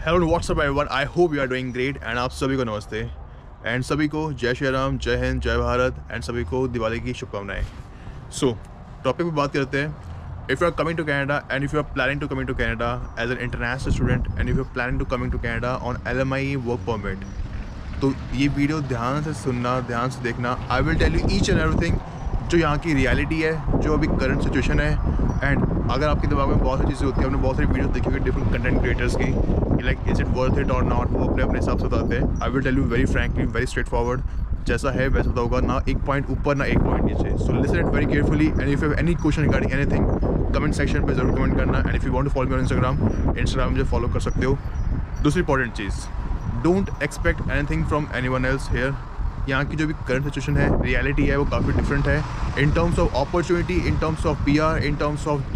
Hello what's up everyone, I hope you are doing great and आप सभी को नमस्ते एंड सभी को जय श्री राम, जय हिंद, जय भारत एंड सभी को दिवाली की शुभकामनाएं। सो टॉपिक पे बात करते हैं। If you are coming to Canada and if you are planning to coming to Canada as an international student and if you are planning to coming to Canada on LMI work permit, तो ये video ध्यान से सुनना, ध्यान से देखना। I will tell you each and everything जो यहाँ की रियलिटी है, जो अभी करंट सिचुएशन है। एंड अगर आपके दिमाग में बहुत सारी चीज़ें होती हैं, हमने बहुत सारी वीडियो देखी हुई डिफरेंट कंटेंट क्रिएटर्स की, like is it worth it और नॉट, वो अपने अपने हिसाब से बताते हैं। I will tell you very frankly, very straightforward, जैसा है वैसा तो होगा, ना एक पॉइंट ऊपर ना एक पॉइंट नीचे। So listen it very carefully and if you have any question regarding anything, comment section पे जरूर कमेंट करना। And if you want to follow me on Instagram मुझे फॉलो कर सकते हो। दूसरी इंपॉर्टेंट चीज़, don't expect anything from anyone else here. यहाँ की जो भी करंट सिचुएशन है, रियलिटी है, वो काफ़ी डिफरेंट है इन terms of opportunity, in terms of PR, in terms of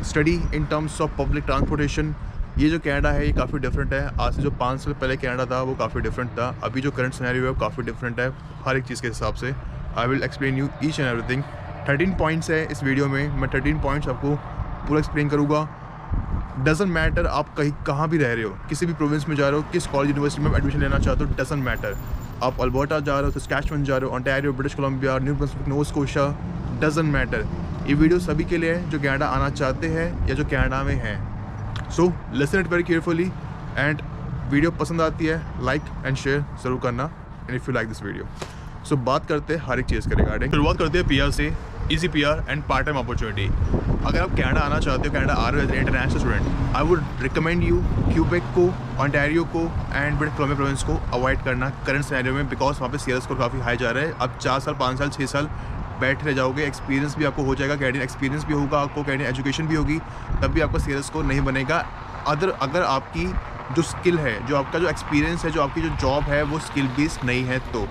study, in terms of public transportation. ये जो कनाडा है ये काफ़ी डिफरेंट है। आज से जो 5 साल पहले कनाडा था वो काफ़ी डिफरेंट था। अभी जो करंट सिनेरियो है वो काफ़ी डिफरेंट है हर एक चीज़ के हिसाब से। I will explain you each and everything. 13 points है इस वीडियो में, मैं 13 पॉइंट्स आपको पूरा एक्सप्लेन करूँगा। डजेंट मैटर आप कहीं कहाँ भी रह रहे हो, किसी भी प्रोविंस में जा रहे हो, किस कॉलेज यूनिवर्सिटी में एडमिशन लेना चाहते हो, डजेंट मैटर। आप अल्बर्टा जा रहे हो, सस्कैचुअन जा रहे हो, Ontario, British Columbia, new Brunswick, Nova Scotia, doesn't matter. ये वीडियो सभी के लिए है जो कनाडा आना चाहते हैं या जो कनाडा में हैं। So listen it very carefully and video पसंद आती है लाइक एंड शेयर ज़रूर करना and if you like this video. So बात करते हैं हर एक चीज़ के रिगार्डिंग। शुरुआत करते हैं PR से। Easy PR and part time opportunity. अगर आप कनाडा आना चाहते हो, कनाडा आ रहे हो as an international student, I would recommend you Quebec को, ओंटारियो को एंड ब्रिटिश कोलंबिया प्रोविंस को अवॉइड करना करंट सिनेरियो में, बिकॉज वहाँ पे CRS स्कोर काफ़ी हाई जा रहा है। आप 4 साल, 5 साल, 6 साल बैठ रह जाओगे, एक्सपीरियंस भी आपको हो जाएगा, कैनेडियन एक्सपीरियंस भी होगा आपको, कैनेडियन एजुकेशन भी होगी, तब भी आपका CRS स्कोर नहीं बनेगा। अगर आपकी जो स्किल है, जो आपका जो एक्सपीरियंस है, जो आपकी जो जॉब है वो स्किल बेस्ड नहीं है तो।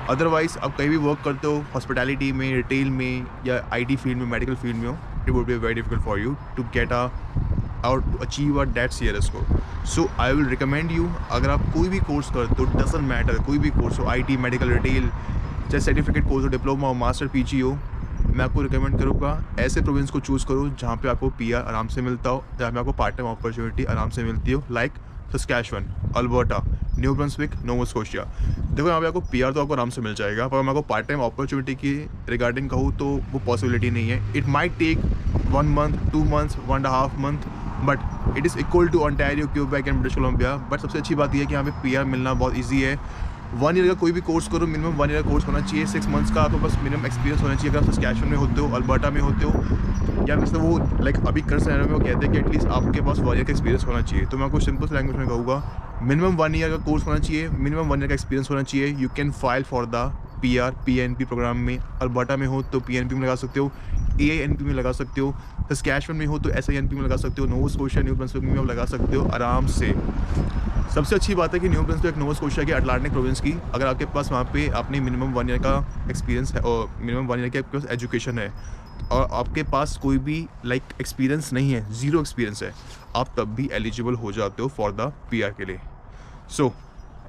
अदरवाइज आप कहीं भी वर्क करते हो, हॉस्पिटैलिटी में, रिटेल में या IT फील्ड में, मेडिकल फील्ड में हो, it would be very difficult for you to get और to achieve that CRS score. So I will recommend you, अगर आप कोई भी कोर्स करते हो, डजंट मैटर कोई भी कोर्स हो, IT, मेडिकल, रिटेल, चाहे सर्टिफिकेट कोर्स हो, डिप्लोमा हो, मास्टर, PG हो, मैं आपको रिकमेंड करूँगा ऐसे प्रोविंस को चूज़ करो जहाँ पे आपको PR आराम से मिलता हो, जहाँ पे आपको पार्ट टाइम अपॉर्चुनिटी आराम से मिलती हो, like Saskatchewan, Alberta, new Brunswick, Nova Scotia. देखो यहाँ पे आपको PR तो आपको आराम से मिल जाएगा, पर मैं आपको पार्ट टाइम अपॉर्चुनिटी की रिगार्डिंग कहूँ तो वो पॉसिबिलिटी नहीं है। It might take 1 month, 2 months, 1.5 month, but it is equal to Ontario, Quebec and British Columbia. But सबसे अच्छी बात यह है कि यहाँ पे PR मिलना बहुत ईजी है। 1 ईयर का कोई भी कोर्स करो, मिनिमम 1 ईयर का कोर्स होना चाहिए। 6 मंथ्स का तो बस मिनिमम एक्सपीरियंस होना चाहिए। अगर आप सस्कैचुअन में होते हो, अल्बर्टा में होते हो, या वैसे वो लाइक अभी करंट सिनेरियो में वो कहते हैं कि एटलीस्ट आपके पास 1 ईयर का एक्सपीरियंस होना चाहिए। तो मैं आपको सिंपल लैंग्वेज में कहूँगा, मिनिमम 1 ईयर का कोर्स होना चाहिए, मिनिमम 1 ईयर का एक्सपीरियंस होना चाहिए। You can file for the PR PNP program में। अल्बर्टा में हो तो PNP में लगा सकते हो, AINP में लगा सकते हो, सस्कैचुअन में हो तो SINP में लगा सकते हो, नोवा स्कोशिया, न्यू ब्रंसविक में आप लगा सकते हो आराम से। सबसे अच्छी बात है कि न्यू ब्रंसविक, नोवा स्कोशिया के अटलांटिक प्रोविंस की, अगर आपके पास वहाँ पे आपने मिनिमम 1 ईयर का एक्सपीरियंस है और मिनिमम 1 ईयर की आपके पास एजुकेशन है और आपके पास कोई भी लाइक एक्सपीरियंस नहीं है, ज़ीरो एक्सपीरियंस है, आप तब भी एलिजिबल हो जाते हो फॉर द PR के लिए। सो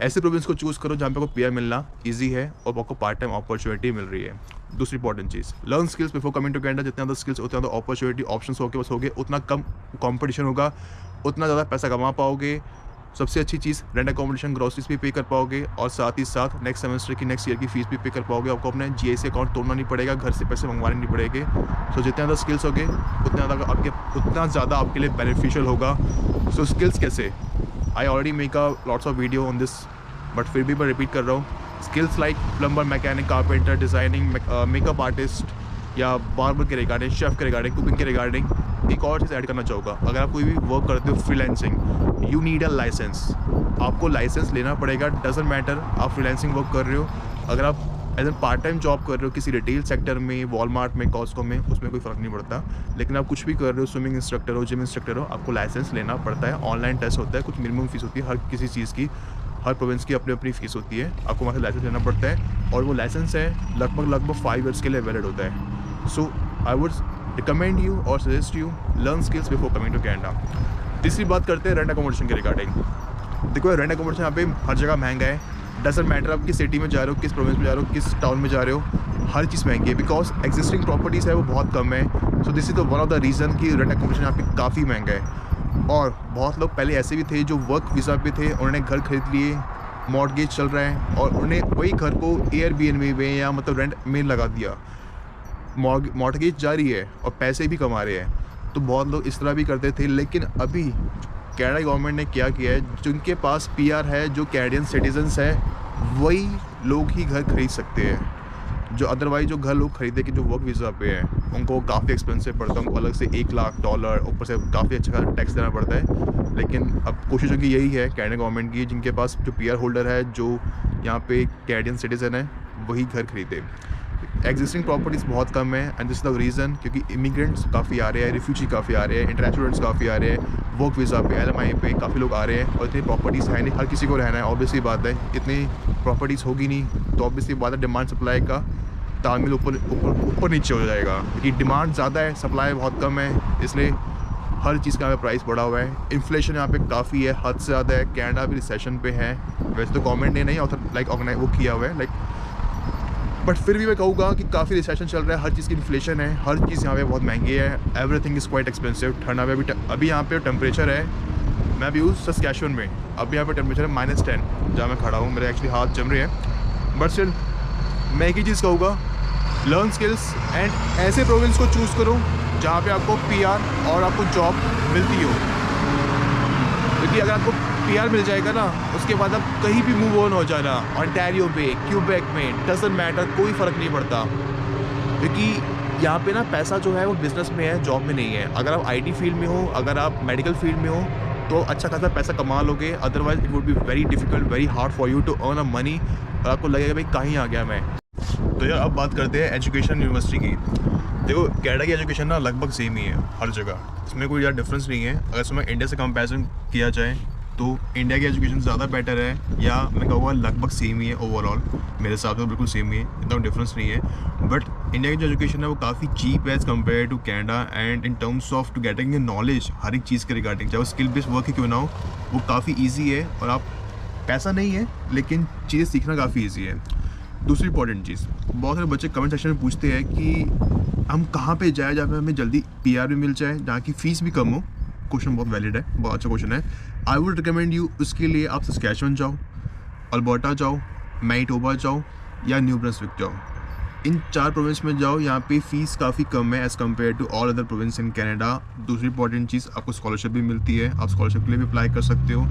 ऐसे प्रोविंस को चूज़ करो जहाँ पे आपको PR मिलना ईजी है और आपको पार्ट टाइम अपॉर्चुनिटी मिल रही है। दूसरी इंपॉर्टेंट चीज़, learn skills before coming to Canada. जितना ज़्यादा स्किल्स, उतना ज़्यादा अपॉर्चुनिटी, ऑप्शंस होके बस होगे, उतना कम कंपटीशन होगा, उतना ज़्यादा पैसा कमा पाओगे। सबसे अच्छी चीज़, रेंट अकोमोडेशन, ग्रोसरीज भी पे कर पाओगे और साथ ही साथ नेक्स्ट सेमेस्टर की, नेक्स्ट ईयर की फीस भी पे कर पाओगे। आपको अपने GIC अकाउंट तोड़ना नहीं पड़ेगा, घर से पैसे मंगवाने नहीं पड़ेंगे। सो जितने ज़्यादा स्किल्स होगे उतना ज़्यादा आपके लिए बेनिफिशियल होगा। सो स्किल्स कैसे, I already make a lots of video on this, but फिर भी मैं रिपीट कर रहा हूँ। Skills like plumber, mechanic, carpenter, designing, makeup artist या बार्बर के रिगार्डिंग, शेफ़ के रिगार्डिंग, कुकिंग के रिगार्डिंग। एक और चीज़ ऐड करना चाहूँगा, अगर आप कोई भी वर्क करते हो freelancing, you need a licence. आपको लाइसेंस लेना पड़ेगा, डजंट मैटर आप फ्रीलांसिंग वर्क कर रहे हो, अगर आप as an part time job कर रहे हो किसी रिटेल सेक्टर में, वॉलमार्ट में, कॉस्को में, उसमें कोई फ़र्क नहीं पड़ता। लेकिन आप कुछ भी कर रहे हो, स्विमिंग इंस्ट्रक्टर हो, जिम इंस्ट्रक्टर हो, आपको लाइसेंस लेना पड़ता है। ऑनलाइन टेस्ट होता है, कुछ मिनिमम फीस होती है हर किसी चीज़ की, हर प्रोविंस की अपनी अपनी फ़ीस होती है। आपको वहाँ से लाइसेंस लेना पड़ता है और वो लाइसेंस है लगभग 5 ईयर्स के लिए वैलिड होता है। So I would recommend you और suggest you learn skills before coming to Canada. तीसरी बात करते हैं रेंट अकोमोडेशन के रिगार्डिंग। देखो रेंट अकोमोडेशन यहाँ पे हर जगह महंगा है, डजंट मैटर आप किस सिटी में जा रहे हो, किस प्रोविंस में जा रहे हो, किस टाउन में जा रहे हो, हर चीज़ महंगी है बिकॉज एग्जिस्टिंग प्रॉपर्टीज़ है वो बहुत कम है। So this is the one of the reason कि रेंट अकोमोडेशन यहाँ पे काफ़ी महंगा है। और बहुत लोग पहले ऐसे भी थे जो वर्क वीज़ा पे थे, उन्होंने घर खरीद लिए, मॉर्टगेज चल रहा है और उन्होंने वही घर को एयरबीएनबी में या मतलब रेंट में लगा दिया, मॉर्टगेज जारी है और पैसे भी कमा रहे हैं। तो बहुत लोग इस तरह भी करते थे, लेकिन अभी कनाडा गवर्नमेंट ने क्या किया है, जिनके पास पीआर है, जो कैनेडियन सिटीजन्स है, वही लोग ही घर खरीद सकते हैं। जो अदरवाइज जो घर लोग खरीदे कि जो वर्क वीज़ा पे है, उनको काफ़ी एक्सपेंसिव पड़ता है, उनको अलग से $1,00,000 ऊपर से काफ़ी अच्छा खासा टैक्स देना पड़ता है। लेकिन अब कोशिश उनकी यही है कनाडा गवर्नमेंट की, जिनके पास जो पीआर होल्डर है, जो यहाँ पे कैनेडियन सिटीज़न है, वही घर खरीदे। एग्जिस्टिंग प्रॉपर्टीज़ बहुत कम है एंड दिस द रीज़न, क्योंकि इमिग्रेंट्स काफ़ी आ रहे हैं, रिफ्यूजी काफ़ी आ रहे हैं, इंटरनेशनल स्टूडेंट्स काफ़ी आ रहे हैं, वर्क वीज़ा पे, LMI पे काफ़ी लोग आ रहे हैं और इतनी प्रॉपर्टीज़ है नहीं, हर किसी को रहना है, ऑब्वियसली बात है। इतनी प्रॉपर्टीज़ होगी नहीं तो ऑब्वियसली बात है डिमांड सप्लाई का तालमेल ऊपर नीचे हो जाएगा, क्योंकि डिमांड ज़्यादा है, सप्लाई बहुत कम है, इसलिए हर चीज़ का यहाँ पे प्राइस बढ़ा हुआ है। इन्फ्लेशन यहाँ पे काफ़ी है, हद से ज़्यादा है। कनाडा भी रिसेशन पे है, वैसे तो गवर्नमेंट ने नहीं ऑर्गेनाइज वो किया हुआ है, बट फिर भी मैं कहूँगा कि काफ़ी रिसेशन चल रहा है, हर चीज़ की इन्फ्लेशन है, हर चीज़ यहाँ पे बहुत महंगी है, एवरीथिंग इज़ क्वाइट एक्सपेंसिव। ठंडा में अभी यहाँ पे टेम्परेचर है, मैं अभी हूँ सस्कैचुअन में, अभी यहाँ पे टेम्परेचर है -10 जहाँ मैं खड़ा हूँ, मेरे एक्चुअली हाथ जम रहे हैं। बट स्टिल मैं एक ही चीज़ कहूँगा, लर्न स्किल्स एंड ऐसे प्रोविंस को चूज़ करो जहाँ पे आपको पीआर और आपको जॉब मिलती हो, क्योंकि अगर आपको पीआर मिल जाएगा ना, उसके बाद आप कहीं भी मूव ऑन हो जाना, ओंटारियो में, क्यूबेक में, डजंट मैटर, कोई फ़र्क नहीं पड़ता, क्योंकि यहाँ पे ना पैसा जो है वो बिजनेस में है, जॉब में नहीं है। अगर आप आईटी फील्ड में हो, अगर आप मेडिकल फील्ड में हो तो अच्छा खासा पैसा कमा लोगे, otherwise it would be very difficult, very hard for you to earn a money, और आपको लगेगा भाई कहीं आ गया मैं। तो यार अब बात करते हैं एजुकेशन यूनिवर्सिटी की। देखो कनाडा की एजुकेशन ना लगभग सेम ही है हर जगह, इसमें कोई ज़्यादा डिफरेंस नहीं है। अगर इसमें इंडिया से कंपैरिजन किया जाए तो इंडिया की एजुकेशन ज़्यादा बेटर है, या मैं कहूँगा लगभग सेम ही है ओवरऑल, मेरे हिसाब से बिल्कुल सेम ही है, इतना डिफरेंस नहीं है। बट इंडिया की जो एजुकेशन है वो काफ़ी चीप है as compare to Canada, and in terms of to getting a knowledge हर एक चीज़ के रिगार्डिंग, चाहे वो स्किल बेस्ड वर्क ही क्यों ना हो, वो काफ़ी ईजी है और आप पैसा नहीं है लेकिन चीज़ें सीखना काफ़ी ईजी है। दूसरी इंपॉर्टेंट चीज़, बहुत सारे बच्चे कमेंट सेक्शन में पूछते हैं कि हम कहाँ पे जाए जहाँ पे हमें जल्दी पीआर भी मिल जाए, जहाँ की फ़ीस भी कम हो। क्वेश्चन बहुत वैलिड है, बहुत अच्छा क्वेश्चन है। आई वुड रिकमेंड यू, उसके लिए आप सस्कैचुअन जाओ, अल्बर्टा जाओ, मैनिटोबा जाओ या न्यू ब्रंसविक जाओ। इन 4 प्रोविंस में जाओ, यहाँ पे फ़ीस काफ़ी कम है as compare to all other province in Canada. दूसरी इंपॉर्टेंट चीज़, आपको स्कॉलरशिप भी मिलती है, आप स्कॉलरशिप के लिए भी अप्लाई कर सकते हो।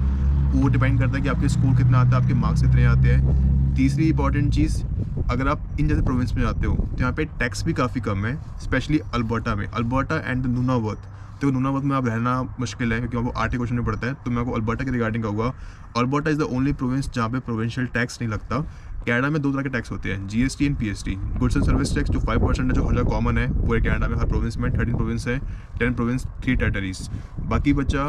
वो डिपेंड करता है कि आपके स्कोर कितना आता है, आपके मार्क्स कितने आते हैं। तीसरी इंपॉर्टेंट चीज़, अगर आप इन जैसे प्रोविंस में जाते हो तो यहाँ पे टैक्स भी काफ़ी कम है, स्पेशली अल्बर्टा में, अल्बर्टा एंड नूनावर्थ। तो नूनावर्थ में आप रहना मुश्किल है क्योंकि आपको आर्टिक क्वेश्चन में पड़ता है, तो मैं आपको अल्बर्टा के रिगार्डिंग कहूँगा। Alberta is the only province जहाँ पे प्रोविंशियल टैक्स नहीं लगता। कनाडा में 2 तरह के टैक्स होते हैं, GST and PST. Goods and service tax जो 5% है, जो हर जगह कॉमन है पूरे कनाडा में, हर प्रोविंस में 13 प्रोविंस है, 10 प्रोविंस 3 टेरिटरीज। बाकी बचा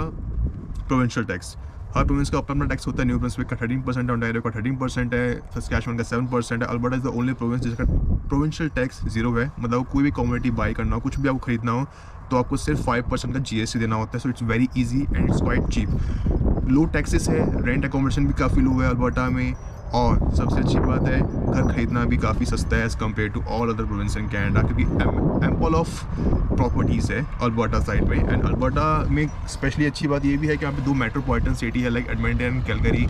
प्रोविंशियल टैक्स, हर प्रोविंस का अपना टैक्स होता है। न्यू ब्रंसविक का 13% है, ओंटारियो का 13% है, सस्कैचुअन का 7% है। Alberta is the only province जिसका प्रोविंशियल टैक्स 0 है, मतलब कोई भी कमोडिटी बाई करना हो, कुछ भी आपको खरीदना हो तो आपको सिर्फ 5% का जीएसटी देना होता है। So it's very easy and it's quite cheap. Low taxes है, रेंट अकोमोडेशन भी काफ़ी लो है अल्बर्टा में, और सबसे अच्छी बात है घर खरीदना भी काफ़ी सस्ता है as compare to all other province in Canada, क्योंकि एम्पल ऑफ प्रॉपर्टीज़ है अल्बर्टा साइड में। एंड अल्बर्टा में स्पेशली अच्छी बात ये भी है कि यहाँ पे 2 मेट्रोपॉलिटन सिटी है, लाइक एडमंटन, कैलगरी,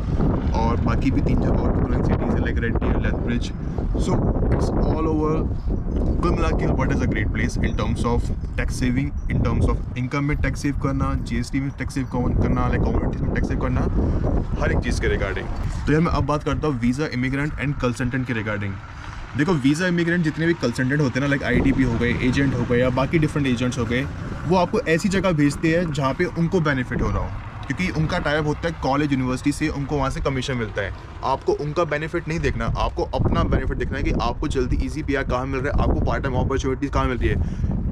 और बाकी भी 3-4 और प्रोविंस सिटीज़ है like Red Deer, Lethbridge. So it's all over, कुल मिला के Alberta is a great place in terms of tax saving, in terms of income में टैक्स सेव करना, जीएसटी में टैक्स सेव करना, लाइक कम्युनिटीज में tax save करना, हर एक चीज़ के रिगार्डिंग। तो यार मैं अब बात करता हूँ वीज़ा, इमिग्रेंट एंड कंसल्टेंट के रिगार्डिंग। देखो वीज़ा इमिग्रेंट जितने भी कंसल्टेंट होते हैं ना, लाइक आईटीपी हो गए, एजेंट हो गए, या बाकी डिफरेंट एजेंट्स हो गए, वो आपको ऐसी जगह भेजते हैं जहाँ पे उनको बेनिफिट हो रहा हो, क्योंकि उनका टाइप होता है कॉलेज यूनिवर्सिटी से, उनको वहाँ से कमीशन मिलता है। आपको उनका बेनिफिट नहीं देखना, आपको अपना बेनिफिट देखना है कि आपको जल्दी ईजी पीआर कहाँ मिल रहा है, आपको पार्ट टाइम अपॉर्चुनिटीज़ कहाँ मिल रही है।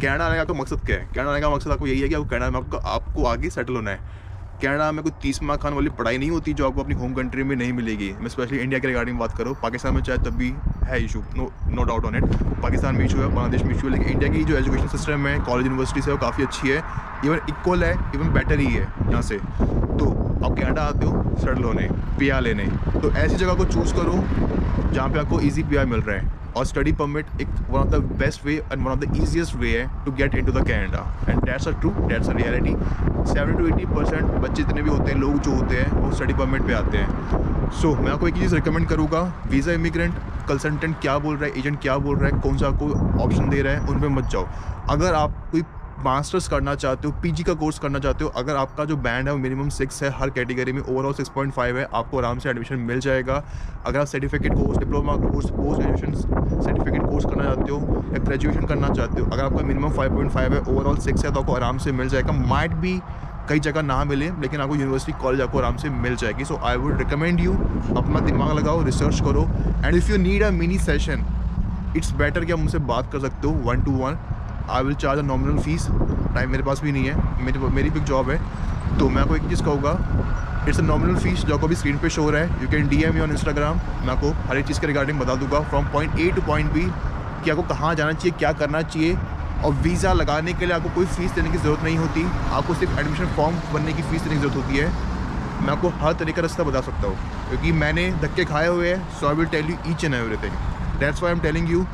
कनाडा आने का मकसद क्या है? कनाडा आने का मकसद आपको यही है कि आपको कनाडा में आपको आगे सेटल होना है। कनाडा में कोई 30 माह खाने वाली पढ़ाई नहीं होती जो आपको अपनी होम कंट्री में नहीं मिलेगी। मैं स्पेशली इंडिया के रिगार्डिंग बात करूँ, पाकिस्तान में चाहे तब भी है issue, no doubt on it, Pakistan में इशू है, बांग्लादेश में इशू है, लेकिन इंडिया की जो एजुकेशन सिस्टम है, कॉलेज यूनिवर्सिटी से, वो काफ़ी अच्छी है, इवन इक्वल है, इवन बेटर ही है यहाँ से। तो आप कनाडा आते हो सेटल होने, पीआर लेने, तो ऐसी जगह को चूज़ करो जहाँ पे आपको ईजी पीआर मिल रहा है। और स्टडी परमिट एक one of the best way and one of the easiest way है to get into the Canada, and that's a true, that's a reality. 70 to 80% बच्चे जितने भी होते हैं, लोग जो होते हैं, वो स्टडी परमिट पे आते हैं। सो मैं आपको एक चीज़ रिकमेंड करूँगा, वीज़ा इमिग्रेंट कंसल्टेंट क्या बोल रहा है, एजेंट क्या बोल रहा है, कौन सा आपको ऑप्शन दे रहा है, उन पर मत जाओ। अगर आप कोई मास्टर्स करना चाहते हो, पीजी का कोर्स करना चाहते हो, अगर आपका जो बैंड है वो मिनिमम 6 है, हर कैटेगरी में ओवरऑल 6.5 है, आपको आराम से एडमिशन मिल जाएगा। अगर आप certificate course, diploma course, post graduation certificate course करना चाहते हो या ग्रेजुएशन करना चाहते हो, अगर आपका मिनिमम 5.5 है, ओवरऑल 6 है, तो आपको आराम से मिल जाएगा। माइट भी कई जगह ना मिले, लेकिन आपको यूनिवर्सिटी कॉलेज आपको आराम से मिल जाएगी। सो आई वुड रिकमेंड यू, अपना दिमाग लगाओ, रिसर्च करो, and if you need a mini session, it's better कि आप मुझसे बात कर सकते हो 1 to 1। I will charge a nominal fees. Time मेरे पास भी नहीं है, मेरी भी जॉब है, तो मैं आपको एक चीज़ कहूँगा, इट्स अ नॉमिनल फीस जो आपको भी स्क्रीन पे शो हो रहा है। You can DM me on Instagram, मैं आपको हर एक चीज़ के रिगार्डिंग बता दूंगा from point A to point B कि आपको कहाँ जाना चाहिए, क्या करना चाहिए। और वीज़ा लगाने के लिए आपको कोई फ़ीस देने की ज़रूरत नहीं होती, आपको सिर्फ एडमिशन फॉर्म बनने की फ़ीस देने की ज़रूरत होती है। मैं आपको हर तरीके का रास्ता बता सकता हूँ, क्योंकि मैंने धक्के खाए हुए हैं। So I will tell you each and everything, that's why I am telling you.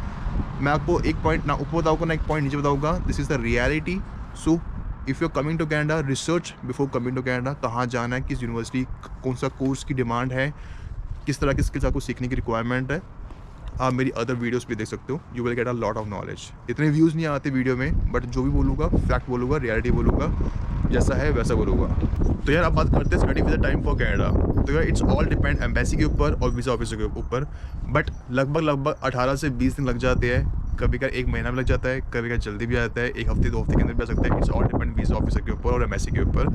मैं आपको एक पॉइंट ना ऊपर बताऊँगा ना एक पॉइंट नीचे बताऊँगा, this is the reality. So if you are coming to Canada, research before coming to Canada, कहाँ जाना है, किस यूनिवर्सिटी, कौन सा कोर्स की डिमांड है, किस तरह की स्किल्स आपको सीखने की रिक्वायरमेंट है। आप मेरी अदर वीडियोस भी देख सकते हो, you will get a lot of knowledge. इतने व्यूज़ नहीं आते वीडियो में, बट जो भी बोलूँगा फैक्ट बोलूँगा, रियलिटी बोलूँगा, जैसा है वैसा बोलूँगा। तो यार आप बात करते हैं study with the time for Canada, तो यार इट्स ऑल डिपेंड एम्बेसी के ऊपर और वीज़ा ऑफिसर के ऊपर, बट लगभग 18 से 20 दिन लग जाते हैं। कभी का 1 महीना भी लग जाता है, कभी का जल्दी भी आ जाता है, 1 हफ्ते 2 हफ्ते के अंदर भी आ सकता है। It's all depend visa officer के ऊपर और एम्बेसी के ऊपर।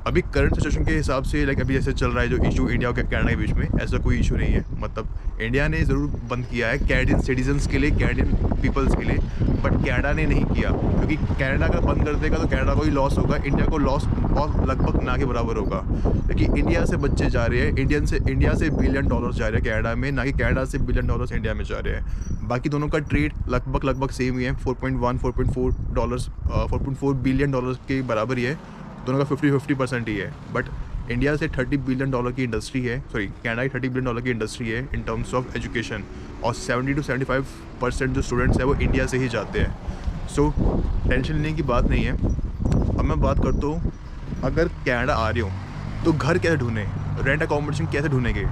अभी करंट सिचुएशन के हिसाब से लाइक अभी जैसे चल रहा है जो इशू इंडिया और कनाडा के बीच में, ऐसा कोई इशू नहीं है। मतलब इंडिया ने ज़रूर बंद किया है कैनेडियन सिटीजन्स के लिए, कैनेडियन पीपल्स के लिए, बट कनाडा ने नहीं किया, क्योंकि कनाडा अगर बंद कर देगा तो कनाडा को ही लॉस होगा, इंडिया को लॉस बहुत लगभग ना के बराबर होगा। क्योंकि इंडिया से बच्चे जा रहे हैं, इंडिया से $1 बिलियन जा रहे हैं कनाडा में, ना कि कनाडा से $1 बिलियन इंडिया में जा रहे हैं। बाकी दोनों का ट्रेड लगभग सेम ही है, 4.4 बिलियन डॉलर्स के बराबर ही है, दोनों का 50-50% ही है। बट इंडिया से $30 बिलियन की इंडस्ट्री है, सॉरी कनाडा की $30 बिलियन की इंडस्ट्री है इन टर्म्स ऑफ एजुकेशन, और 70 to 75% जो स्टूडेंट्स हैं वो इंडिया से ही जाते हैं। सो टेंशन लेने की बात नहीं है। अब मैं बात करता हूँ, अगर कनाडा आ रहे हो तो घर कैसे ढूंढें, रेंट अकोमोडेशन कैसे ढूंढेंगे।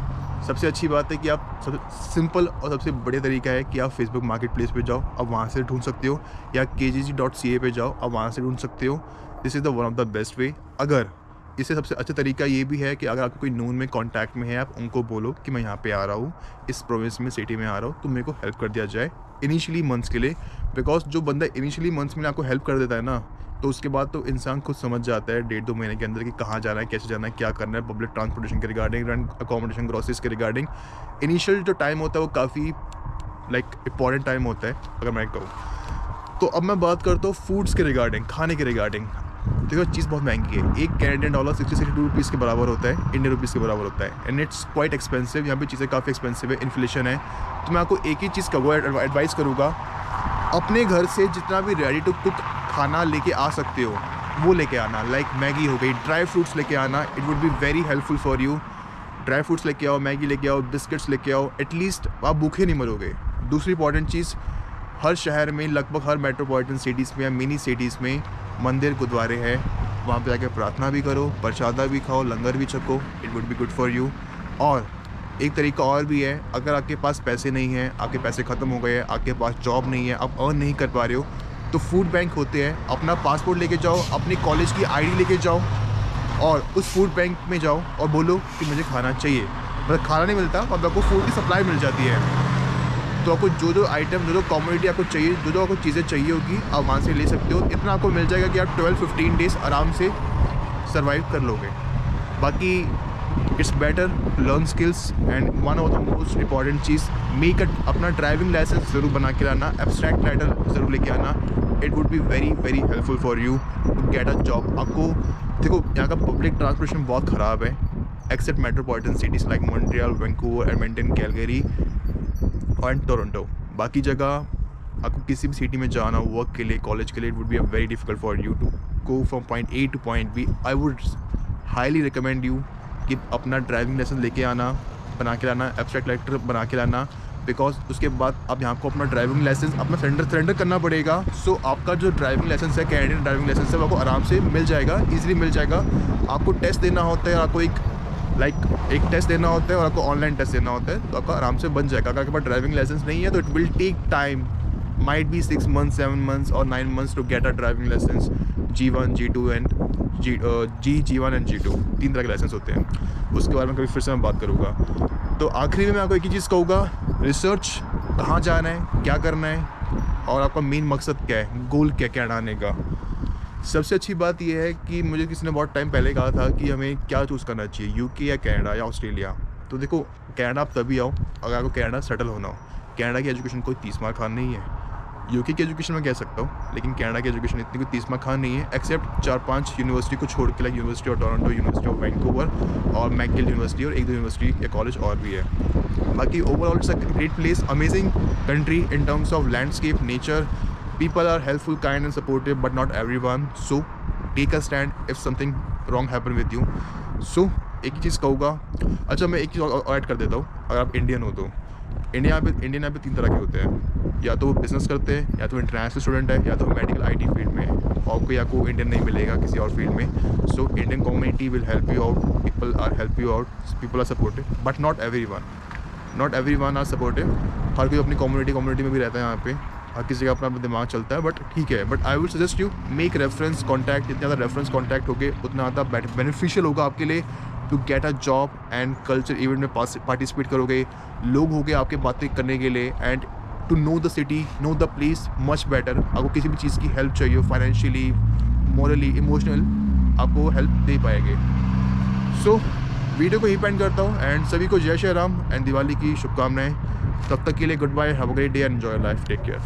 सबसे अच्छी बात है कि आप सिंपल और सबसे बढ़िया तरीका है कि आप फेसबुक मार्केट प्लेस पे जाओ, आप वहाँ से ढूंढ सकते हो, या kgg.ca पे जाओ, आप वहाँ से ढूंढ सकते हो। This is the one of the best वे। अगर इससे सबसे अच्छा तरीका ये भी है कि अगर आपको कोई नून में कांटेक्ट में है, आप उनको बोलो कि मैं यहाँ पे आ रहा हूँ, इस प्रोविंस में, सिटी में आ रहा हूँ, तो मेरे को हेल्प कर दिया जाए इनिशियली मंथ्स के लिए। बिकॉज जो बंदा इनिशियली मंथ्स में आपको हेल्प कर देता है ना, तो उसके बाद तो इंसान खुद समझ जाता है 1.5-2 महीने के अंदर कि कहाँ जाना है, कैसे जाना है, क्या करना है, पब्लिक ट्रांसपोर्टेशन के रिगार्डिंग, रेंट अकोमोडेशन, ग्रोसरीज के रिगार्डिंग। इनिशियल जो टाइम होता है वो काफ़ी इंपॉर्टेंट टाइम होता है अगर मैं कहूँ तो। अब मैं बात करता हूँ फूड्स के रिगार्डिंग, खाने के रिगार्डिंग। देखो चीज़ बहुत महंगी है, एक कैनेडियन डॉलर 60-62 रुपीज़ के बराबर होता है, इंडियन रुपीज़ के बराबर होता है, एंड इट्स क्वाइट एक्सपेंसिव। यहाँ पे चीज़ें काफ़ी एक्सपेंसिव है, इन्फ्लेशन है। तो मैं आपको एक ही चीज़ कहूँगा, एडवाइस करूँगा, अपने घर से जितना भी रेडी टू कुक खाना लेके आ सकते हो वो लेके आना। लाइक मैगी हो गई, ड्राई फ्रूट्स लेके आना, it would be very helpful for you. Dry fruits लेके आओ, मैगी लेके आओ, बिस्किट्स लेके आओ, एटलीस्ट आप भूखे नहीं मरोगे। दूसरी इंपॉर्टेंट चीज़, हर शहर में, लगभग हर मेट्रोपॉलिटन सिटीज़ में या मिनी सिटीज़ में मंदिर, गुरुद्वारे हैं, वहाँ पे जाके प्रार्थना भी करो, प्रसादा भी खाओ, लंगर भी छको, it would be good for you. और एक तरीका और भी है, अगर आपके पास पैसे नहीं हैं, आपके पैसे ख़त्म हो गए हैं, आपके पास जॉब नहीं है, आप अर्न नहीं कर पा रहे हो, तो फूड बैंक होते हैं, अपना पासपोर्ट लेके जाओ, अपनी कॉलेज की ID लेके जाओ, और उस फूड बैंक में जाओ और बोलो कि मुझे खाना चाहिए। मतलब खाना नहीं मिलता, अब आपको फूड की सप्लाई मिल जाती है। तो आपको जो आइटम, जो कम्युनिटी आपको चाहिए, जो आपको चीज़ें चाहिए होगी, आप वहाँ से ले सकते हो। इतना आपको मिल जाएगा कि आप 12-15 डेज़ आराम से सर्वाइव कर लोगे। बाकी it's better learn skills, and one of the most important चीज़, मेक अपना ड्राइविंग लाइसेंस ज़रूर बना के लाना, एब्स्ट्रैक्ट टाइटल ज़रूर लेके आना। It would be very very helpful for you to get a job. आपको देखो यहाँ का पब्लिक ट्रांसपोर्टेशन बहुत ख़राब है, except metropolitan cities like Montreal, Vancouver, Edmonton, Calgary और टोरंटो। बाकी जगह आपको किसी भी सिटी में जाना हो वर्क के लिए, कॉलेज के लिए, it would be very difficult for you to go from point A to point B। I would highly recommend you कि अपना ड्राइविंग लाइसेंस लेके आना, बना के लाना, एब्स्ट्रैक्ट लेटर बना के लाना, बिकॉज उसके बाद अब यहाँ को अपना ड्राइविंग लाइसेंस अपना सरेंडर करना पड़ेगा। सो आपका जो ड्राइविंग लाइसेंस है, कैनेडियन ड्राइविंग लाइसेंस है, वो आपको आराम से मिल जाएगा, ईजिली मिल जाएगा। आपको टेस्ट देना होता है, आपको एक टेस्ट देना होता है और आपको ऑनलाइन टेस्ट देना होता है, तो आपका आराम से बन जाएगा। अगर आपके पास ड्राइविंग लाइसेंस नहीं है तो it will take time, might be 6 months 7 months और 9 months to get a driving licence G1 G2 and G1 and G2 3 तरह के लाइसेंस होते हैं। उसके बारे में कभी फिर से मैं बात करूँगा। तो आखिरी में मैं आपको एक ही चीज़ कहूँगा, रिसर्च कहाँ जाना है, क्या करना है और आपका मेन मकसद क्या है, गोल क्या क्या आने का। सबसे अच्छी बात यह है कि मुझे किसी ने बहुत टाइम पहले कहा था कि हमें क्या चूज़ करना चाहिए, यूके या कनाडा या ऑस्ट्रेलिया। तो देखो, कनाडा आप तभी आओ अगर आपको कनाडा सेटल होना हो। कनाडा की एजुकेशन कोई 30 मार्क खान नहीं है। यूके की एजुकेशन मैं कह सकता हूँ, लेकिन कनाडा की एजुकेशन इतनी कोई 30 मार्क खान नहीं है, एक्सेप्ट 4-5 यूनिवर्सिटी को छोड़ के, like university of Toronto, university of Vancouver और मैकगिल यूनिवर्सिटी और 1-2 यूनिवर्सिटी या कॉलेज और भी है। बाकी overall it's a great place, amazing country in terms of landscape, nature, people are helpful, kind and supportive, but not everyone. So take a stand if something wrong happen with you. So एक ही चीज़ कहूँगा। अच्छा, मैं एक चीज़ और add कर देता हूँ। अगर आप इंडियन हो तो इंडियन यहाँ पे 3 तरह के होते हैं, या तो वो बिज़नेस करते हैं, या तो इंटरनेशनल स्टूडेंट है, या तो मेडिकल IT फील्ड में है, और कोई आपको इंडियन नहीं मिलेगा किसी और फील्ड में। So Indian community will help you out, people are supportive, but not every one are supportive. हर कोई अपनी कम्युनिटी में भी रहता है यहाँ पे, हर किसी का अपना दिमाग चलता है, बट ठीक है। But I will suggest you make reference contact, जितना ज़्यादा रेफरेंस कॉन्टैक्ट होगे उतना ज़्यादा बेनिफिशियल होगा आपके लिए to get a job and culture event में पार्टिसिपेट करोगे, लोग होंगे आपके बातें करने के लिए, and to know the city, know the place much better. आपको किसी भी चीज़ की हेल्प चाहिए, फाइनेंशियली, मॉरली, इमोशनल, आपको हेल्प दे पाएंगे। सो वीडियो को ही पेंड करता हूँ एंड सभी को जय श्री राम एंड दिवाली की शुभकामनाएं। तब तक के लिए good bye, have a great day and enjoy life, take care.